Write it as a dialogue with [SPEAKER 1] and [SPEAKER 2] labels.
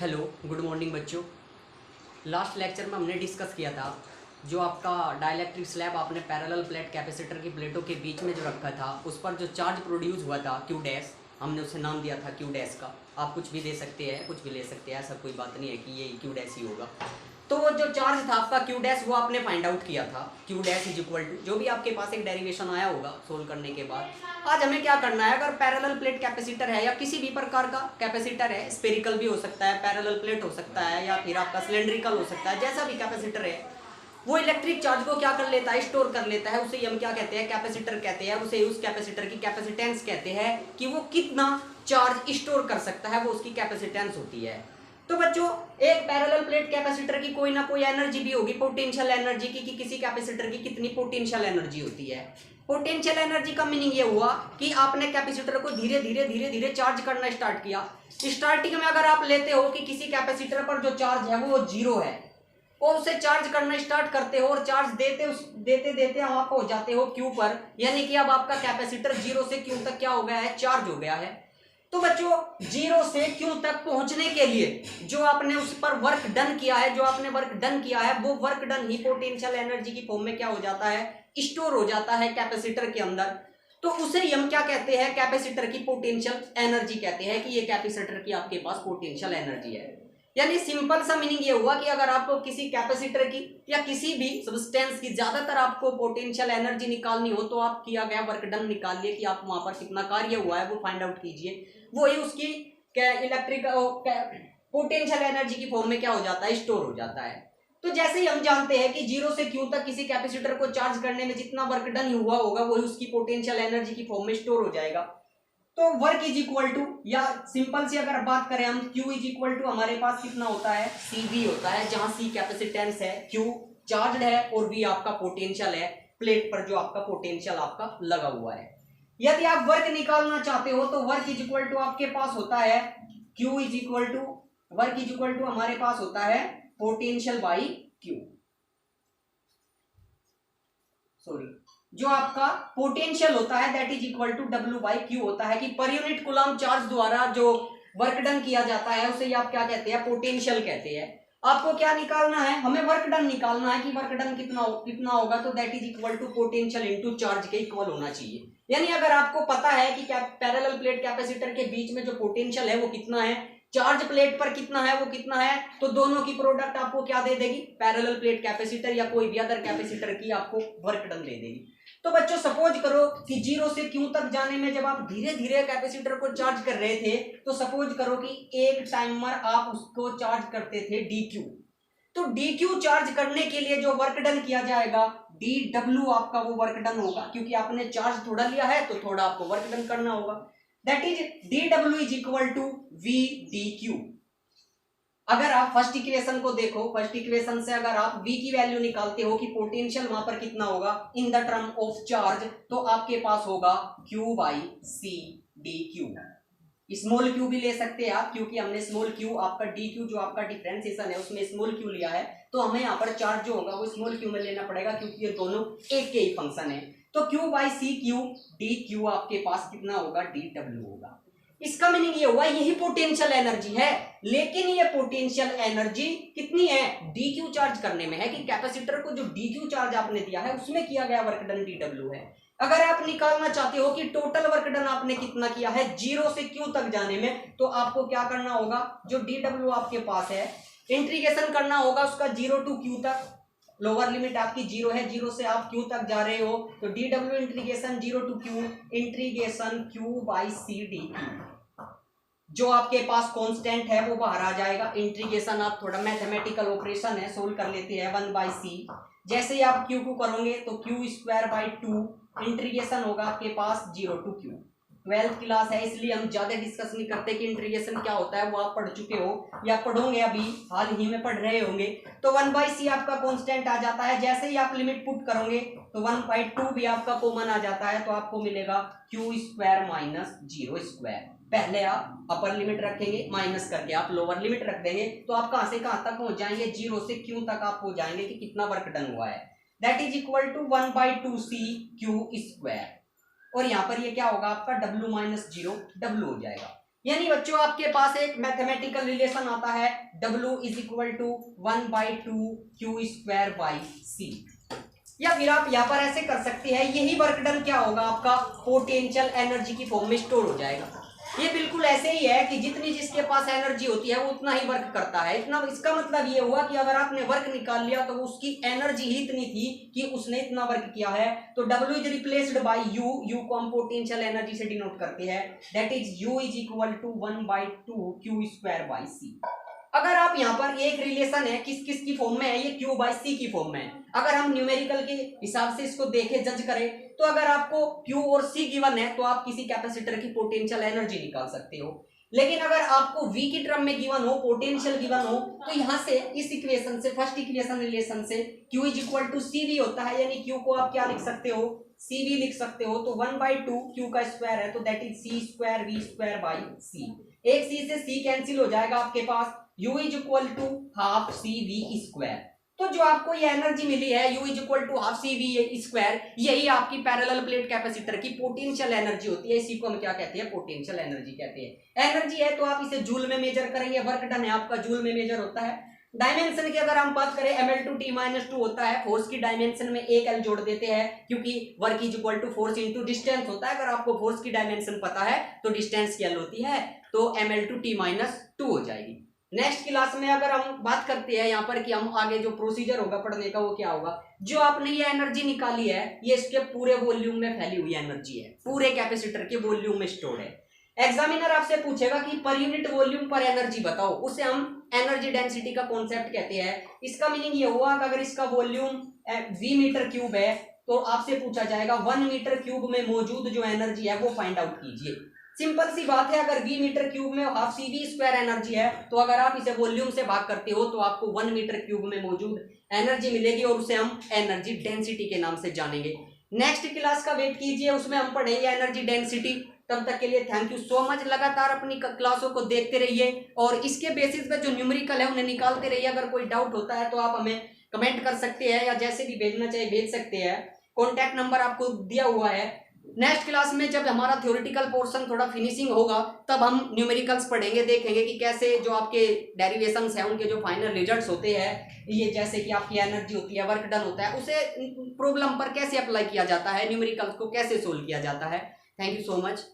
[SPEAKER 1] Hello, good morning बच्चों। Last lecture में हमने डिस्कस किया था जो आपका डाइलेक्ट्रिक स्लैब आपने पैरेलल प्लेट कैपेसिटर की प्लेटों के बीच में जो रखा था उस पर जो चार्ज प्रोड्यूस हुआ था क्यू डैश, हमने उसे नाम दिया था क्यू डैश का। आप कुछ भी दे सकते हैं, कुछ भी ले सकते हैं, ऐसा कोई बात नहीं है कि ये क्यू डैश ही होगा। तो वो जो चार्ज था आपका क्यू डैश वो आपने फाइंड आउट किया था। Q dash is equal to जो भी आपके पास एक डेरिवेशन आया होगा सोल्व करने के बाद। आज हमें क्या करना है, अगर पैरेलल प्लेट कैपेसिटर है या किसी भी प्रकार का कैपेसिटर है, स्पेरिकल भी हो सकता है, पैरेलल प्लेट हो सकता है, या फिर आपका सिलेंड्रिकल हो सकता है, जैसा भी कैपेसिटर है वो इलेक्ट्रिक चार्ज को क्या कर लेता है, स्टोर कर लेता है। उसे हम क्या कहते हैं, कैपेसिटर कहते हैं। उसे उस कैपेसिटर की कैपेसिटेंस कहते हैं कि वो कितना चार्ज स्टोर कर सकता है, वो उसकी कैपेसिटेंस होती है। तो बच्चों, एक पैरेलल प्लेट कैपेसिटर की कोई ना कोई एनर्जी भी होगी, पोटेंशियल एनर्जी की, कि किसी कैपेसिटर की कितनी पोटेंशियल एनर्जी होती है। पोटेंशियल एनर्जी का मीनिंग ये हुआ कि आपने कैपेसिटर को धीरे धीरे धीरे धीरे चार्ज करना स्टार्ट किया। स्टार्टिंग में अगर आप लेते हो कि किसी कैपेसिटर पर जो चार्ज है वो 0 है और उसे चार्ज करना स्टार्ट करते हो और चार्ज देते देते आप हो जाते हो क्यू पर, यानी कि अब आपका कैपेसिटर 0 से क्यू तक क्या हो गया है, चार्ज हो गया है। तो बच्चों, 0 से क्यू तक पहुंचने के लिए जो आपने उस पर वर्क डन किया है, जो आपने वर्क डन किया है वो वर्क डन ही पोटेंशियल एनर्जी की फॉर्म में क्या हो जाता है, स्टोर हो जाता है कैपेसिटर के अंदर। तो उसे हम क्या कहते हैं, कैपेसिटर की पोटेंशियल एनर्जी कहते हैं कि ये कैपेसिटर की आपके पास पोटेंशियल एनर्जी है। यानी सिंपल सा मीनिंग ये हुआ कि अगर आपको किसी कैपेसिटर की या किसी भी सब्सटेंस की ज्यादातर आपको पोटेंशियल एनर्जी निकालनी हो तो आप किया गया वर्क डन निकालिए कि आप वहां पर कितना कार्य हुआ है वो फाइंड आउट कीजिए। वो ही उसकी इलेक्ट्रिक पोटेंशियल एनर्जी की फॉर्म में क्या हो जाता है, स्टोर हो जाता है। तो जैसे ही हम जानते हैं कि 0 से क्यू तक किसी कैपेसिटर को चार्ज करने में जितना वर्क डन हुआ होगा वही उसकी पोटेंशियल एनर्जी की फॉर्म में स्टोर हो जाएगा। तो वर्क इज इक्वल टू, या सिंपल सी अगर बात करें हम, Q इज इक्वल टू हमारे पास कितना होता है, CV होता है, जहां C कैपेसिटेंस है, Q चार्ज है और V आपका पोटेंशियल है, प्लेट पर जो आपका पोटेंशियल आपका लगा हुआ है। यदि आप वर्क निकालना चाहते हो तो वर्क इज इक्वल टू आपके पास होता है Q is equal to, work is equal to हमारे पास होता है पोटेंशियल बाई Q, सॉरी, जो आपका पोटेंशियल होता है that is equal to W by Q होता है कि पर यूनिट कूलम्ब चार्ज द्वारा जो वर्क डन किया जाता है उसे आप क्या कहते हैं, पोटेंशियल कहते हैं। आपको क्या निकालना है, हमें वर्क डन निकालना है कि वर्क डन कितना होगा, तो that is equal to potential into charge के इक्वल होना चाहिए। यानी अगर आपको पता है कि पैरेलल प्लेट कैपेसिटर के बीच में जो पोटेंशियल है वो कितना है, चार्ज प्लेट पर कितना है वो कितना है, तो दोनों की प्रोडक्ट आपको क्या दे देगी, पैरेलल प्लेट कैपेसिटर या कोई भी अदर कैपेसिटर की आपको वर्क डन दे देगी। तो बच्चों, सपोज करो कि 0 से क्यू तक जाने में जब आप धीरे धीरे कैपेसिटर को चार्ज कर रहे थे तो सपोज करो कि एक टाइमर आप उसको चार्ज करते थे DQ। तो DQ चार्ज करने के लिए जो वर्क डन किया जाएगा DW आपका वो वर्क डन होगा, क्योंकि आपने चार्ज थोड़ा लिया है तो थोड़ा आपको वर्क डन करना होगा। That is DW is equal to VDQ। अगर आप फर्स्ट इक्वेशन को देखो, फर्स्ट इक्वेशन से अगर आप V की वैल्यू निकालते हो कि पोटेंशियल वहां पर कितना होगा in the term of charge, तो आपके पास होगा Q by C DQ। Small q भी ले सकते हैं आप, क्योंकि हमने स्मॉल q आपका DQ जो आपका डिफरेंशिएशन है उसमें स्मॉल q लिया है, तो हमें यहाँ पर चार्ज जो होगा वो स्मॉल q में लेना पड़ेगा क्योंकि ये दोनों एक के ही फंक्शन है। तो Q by C Q DQ आपके पास कितना होगा, DW होगा। इसका मीनिंग ये हुआ यही पोटेंशियल एनर्जी है, लेकिन ये पोटेंशियल एनर्जी कितनी है, DQ चार्ज करने में है कि कैपेसिटर को जो DQ चार्ज आपने दिया है उसमें किया गया वर्क डन DW है। अगर आप निकालना चाहते हो कि टोटल वर्क डन आपने कितना किया है 0 से Q तक जाने में, तो आपको क्या करना होगा, जो DW आपके पास है इंटीग्रेशन करना होगा उसका 0 टू Q तक। लोअर लिमिट आपकी 0 है, 0 से आप Q तक जा रहे हो तो DW integration 0 to Q integration Q by C DQ। जो आपके पास कांस्टेंट है वो बाहर आ जाएगा। इंटीग्रेशन आप थोड़ा मैथमेटिकल ऑपरेशन है, सोल्व कर लेते हैं 1 बाई C। जैसे ही आप Q को करोगे तो Q स्क्वायर बाई 2 इंटीग्रेशन होगा आपके पास 0 टू Q। 12th क्लास है इसलिए हम ज्यादा डिस्कस नहीं करते कि इंटीग्रेशन क्या होता है, वो आप पढ़ चुके हो या पढ़ोगे, अभी हाल ही में पढ़ रहे होंगे। तो 1 बाई C आपका कांस्टेंट आ जाता है। जैसे ही आप लिमिट पुट करोगे तो 1 बाई 2 भी आपका कॉमन आ जाता है, तो आपको मिलेगा Q स्क्वायर माइनस 0 स्क्वायर। पहले आप अपर लिमिट रखेंगे, माइनस करके आप लोअर लिमिट रख देंगे, तो आप कहां से कहां तक पहुंच जाएंगे, 0 से Q तक आप हो जाएंगे कि कितना वर्क डन हुआ है। That is equal to 1 by 2 C Q square. और यहां पर ये क्या होगा आपका W माइनस 0 W हो जाएगा। यानी बच्चों आपके पास एक मैथमेटिकल रिलेशन आता है W is equal to 1/2 Q square by C। या फिर आप यहाँ पर ऐसे कर सकते हैं, यही वर्क डन क्या होगा आपका पोटेंशियल एनर्जी की फॉर्म में स्टोर हो जाएगा। ये बिल्कुल ऐसे ही है कि जितनी जिसके पास एनर्जी होती है वो उतना ही वर्क करता है। इतना इसका मतलब ये हुआ कि अगर आपने वर्क निकाल लिया तो उसकी एनर्जी ही इतनी थी कि उसने इतना वर्क किया है। तो W is replaced by U को हम पोटेंशियल एनर्जी से डिनोट करते हैं, that is U is equal to 1/2 Q square by C। अगर आप यहाँ पर एक रिलेशन है किस किस की फॉर्म में है, ये Q बाई C की फॉर्म में है। अगर हम न्यूमेरिकल के हिसाब से इसको देखें, जज करें, तो अगर आपको Q और C गिवन है तो आप किसी कैपेसिटर की पोटेंशियल एनर्जी निकाल सकते हो। लेकिन अगर आपको V की टर्म में गिवन हो, पोटेंशियल गिवन हो, तो यहाँ से इस इक्वेशन से, फर्स्ट इक्वेशन रिलेशन से Q is equal to CV होता है, यानी Q को आप क्या लिख सकते हो, CV लिख सकते हो। तो 1/2 Q का स्क्वायर है तो that is C square V square by C। एक C से C कैंसिल हो जाएगा, आपके पास U is equal to half CV square. तो जो आपको ये एनर्जी मिली है U is equal to half CV square, यही आपकी पैरेलल प्लेट कैपेसिटर की पोटेंशियल एनर्जी होती है। इसी को हम क्या कहते हैं, पोटेंशियल एनर्जी कहते हैं। एनर्जी है तो आप इसे जूल में मेजर करेंगे, वर्क डन है आपका जूल में मेजर होता है। डायमेंशन की अगर हम बात करें ml/t-2 होता है, फोर्स की डायमेंशन में एक L जोड़ देते हैं क्योंकि work is equal to force into distance होता है। अगर आपको फोर्स की डायमेंशन पता है तो डिस्टेंस की L होती है, तो ml/t-2 हो जाएगी। नेक्स्ट क्लास में अगर हम बात करते हैं यहाँ पर कि हम आगे जो प्रोसीजर होगा पढ़ने का वो क्या होगा, जो आपने ये एनर्जी निकाली है ये इसके पूरे वॉल्यूम में फैली हुई एनर्जी है, पूरे कैपेसिटर के वॉल्यूम में स्टोर्ड है। एग्जामिनर आपसे पूछेगा कि पर यूनिट वॉल्यूम पर एनर्जी बताओ, उसे हम एनर्जी डेंसिटी का कॉन्सेप्ट कहते हैं। इसका मीनिंग ये हुआ कि अगर इसका वॉल्यूम V मीटर क्यूब है तो आपसे पूछा जाएगा 1 मीटर क्यूब में मौजूद जो एनर्जी है वो फाइंड आउट कीजिए। सिंपल सी बात है, अगर V मीटर क्यूब में हाफ CV स्क्वायर एनर्जी है तो अगर आप इसे वॉल्यूम से भाग करते हो तो आपको 1 मीटर क्यूब में मौजूद एनर्जी मिलेगी और उसे हम एनर्जी डेंसिटी के नाम से जानेंगे। नेक्स्ट क्लास का वेट कीजिए, उसमें हम पढ़ेंगे एनर्जी डेंसिटी। तब तक के लिए थैंक यू सो मच। लगातार अपनी क्लासों को देखते रहिए और इसके बेसिस पे जो न्यूमेरिकल है उन्हें निकालते रहिए। अगर कोई डाउट होता है तो आप हमें कमेंट कर सकते हैं या जैसे भी भेजना चाहिए भेज सकते हैं। कॉन्टैक्ट नंबर आपको दिया हुआ है। नेक्स्ट क्लास में जब हमारा थ्योरेटिकल पोर्शन थोड़ा फिनिशिंग होगा तब हम न्यूमेरिकल्स पढ़ेंगे, देखेंगे कि कैसे जो आपके डेरिवेशंस हैं उनके जो फाइनल रिजल्ट्स होते हैं, ये जैसे कि आपकी एनर्जी होती है, वर्क डन होता है, उसे प्रॉब्लम पर कैसे अप्लाई किया जाता है, न्यूमेरिकल्स को कैसे सोल्व किया जाता है। Thank you so much.